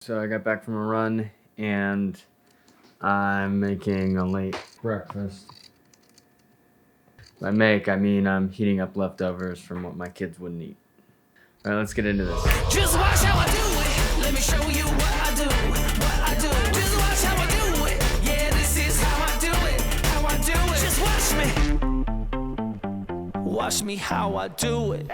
So I got back from a run and I'm making a late breakfast. By make, I mean I'm heating up leftovers from what my kids wouldn't eat. All right, let's get into this. Just watch how I do it. Let me show you what I do. What I do. Just watch how I do it. Yeah, this is how I do it. How I do it. Just watch me. Watch me how I do it.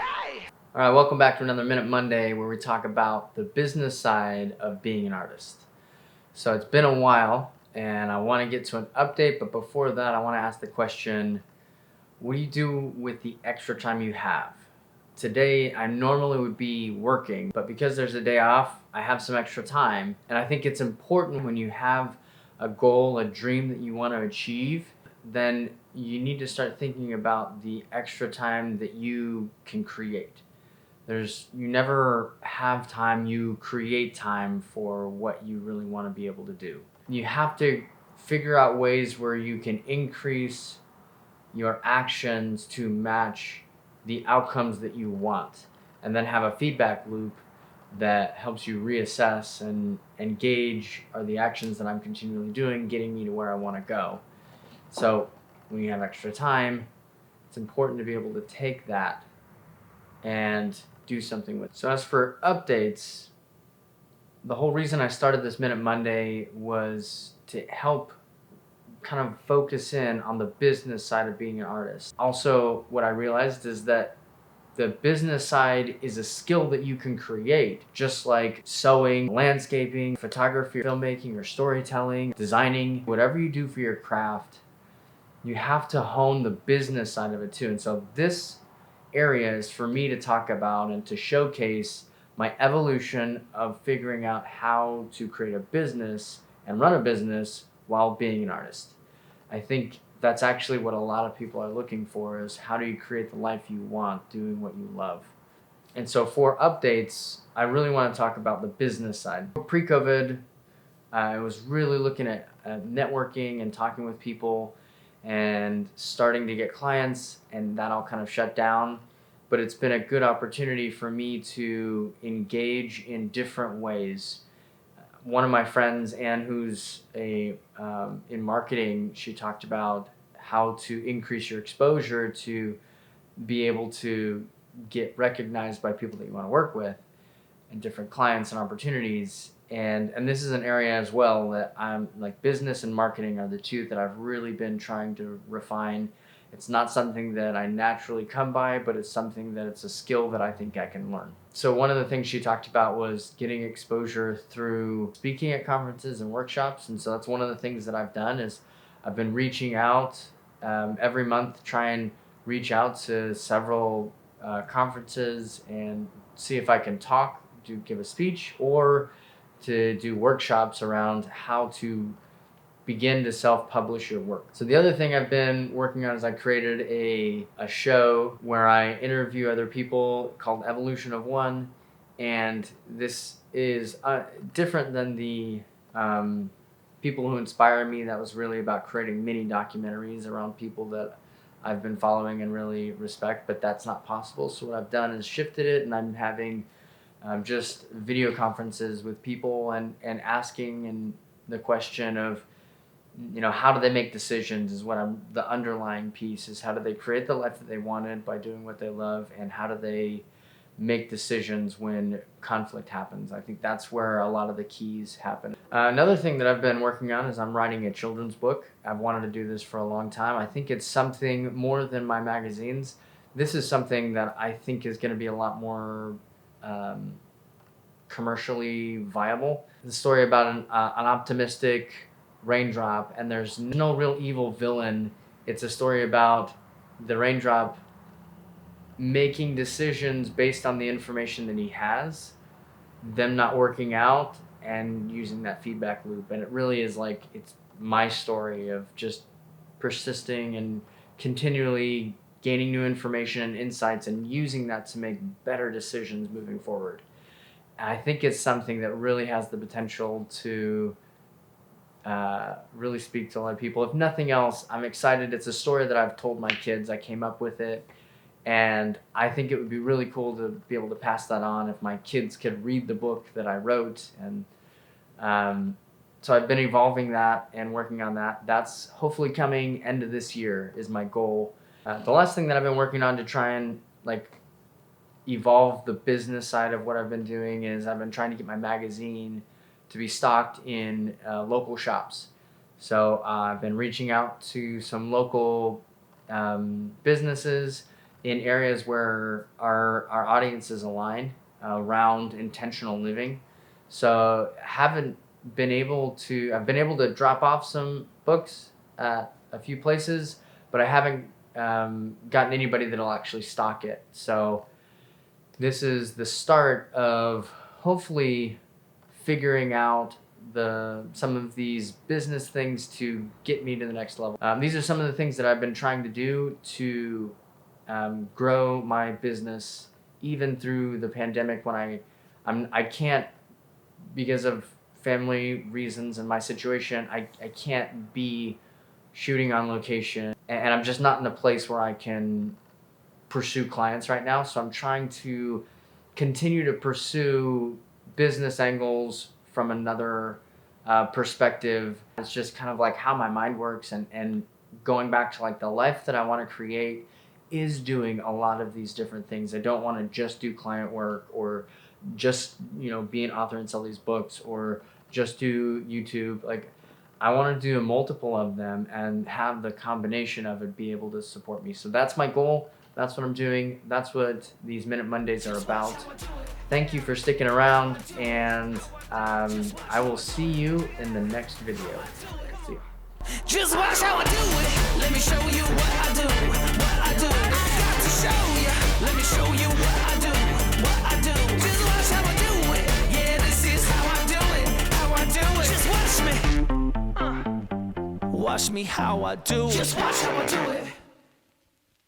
All right, welcome back to another Minute Monday where we talk about the business side of being an artist. So it's been a while and I want to get to an update, but before that, I want to ask the question, what do you do with the extra time you have? Today, I normally would be working, but because there's a day off, I have some extra time. And I think it's important when you have a goal, a dream that you want to achieve, then you need to start thinking about the extra time that you can create. You never have time, you create time for what you really want to be able to do. You have to figure out ways where you can increase your actions to match the outcomes that you want, and then have a feedback loop that helps you reassess and gauge, are the actions that I'm continually doing getting me to where I want to go. So when you have extra time, it's important to be able to take that and do something with it. So as for updates, the whole reason I started this Minute Monday was to help kind of focus in on the business side of being an artist. Also, what I realized is that the business side is a skill that you can create, just like sewing, landscaping, photography, filmmaking, or storytelling, designing, whatever you do for your craft, you have to hone the business side of it too. And so this area is for me to talk about and to showcase my evolution of figuring out how to create a business and run a business while being an artist. I think that's actually what a lot of people are looking for, is how do you create the life you want doing what you love. And so for updates, I really want to talk about the business side. Pre-COVID, I was really looking at networking and talking with people and starting to get clients, and that all kind of shut down. But it's been a good opportunity for me to engage in different ways. One of my friends, Anne, who's in marketing, she talked about how to increase your exposure to be able to get recognized by people that you want to work with and different clients and opportunities. And this is an area as well that I'm like, business and marketing are the two that I've really been trying to refine. It's not something that I naturally come by, but it's something that it's a skill that I think I can learn. So one of the things she talked about was getting exposure through speaking at conferences and workshops. And so that's one of the things that I've done, is I've been reaching out every month, try and reach out to several conferences and see if I can talk, to give a speech, or to do workshops around how to begin to self-publish your work. So the other thing I've been working on is I created a show where I interview other people called Evolution of One, and this is different than the people who inspire me. That was really about creating mini documentaries around people that I've been following and really respect, but that's not possible. So what I've done is shifted it, and I'm having just video conferences with people and asking and the question of, how do they make decisions, is what the underlying piece is. How do they create the life that they wanted by doing what they love, and how do they make decisions when conflict happens? I think that's where a lot of the keys happen. Another thing that I've been working on is I'm writing a children's book. I've wanted to do this for a long time. I think it's something more than my magazines. This is something that I think is going to be a lot more commercially viable. The story about an optimistic raindrop, and there's no real evil villain. It's a story about the raindrop making decisions based on the information that he has, them not working out, and using that feedback loop. And it really is like, it's my story of just persisting and continually gaining new information and insights and using that to make better decisions moving forward. And I think it's something that really has the potential to really speak to a lot of people. If nothing else, I'm excited. It's a story that I've told my kids. I came up with it, and I think it would be really cool to be able to pass that on if my kids could read the book that I wrote and So I've been evolving that and working on that. That's hopefully coming end of this year is my goal. The last thing that I've been working on to try and like evolve the business side of what I've been doing is I've been trying to get my magazine to be stocked in local shops. So I've been reaching out to some local businesses in areas where our audiences align around intentional living. So I've been able to drop off some books at a few places, but I haven't gotten anybody that'll actually stock it. So this is the start of hopefully figuring out some of these business things to get me to the next level. These are some of the things that I've been trying to do to grow my business even through the pandemic when I can't, because of family reasons and my situation, I can't be shooting on location, and I'm just not in a place where I can pursue clients right now. So I'm trying to continue to pursue business angles from another perspective. It's just kind of like how my mind works, and going back to like the life that I want to create is doing a lot of these different things. I don't want to just do client work or just, be an author and sell these books or just do YouTube. Like, I want to do a multiple of them and have the combination of it be able to support me. So that's my goal. That's what I'm doing. That's what these Minute Mondays are about. Thank you for sticking around, and I will see you in the next video. See ya. Just watch how I do it. Let me show you what I do. What I do. I got to show you. Let me show you what I do. What I do. Just watch how I do it. Yeah, this is how I do it. How I do it. Just watch me. Watch me how I do it. Just watch how I do it.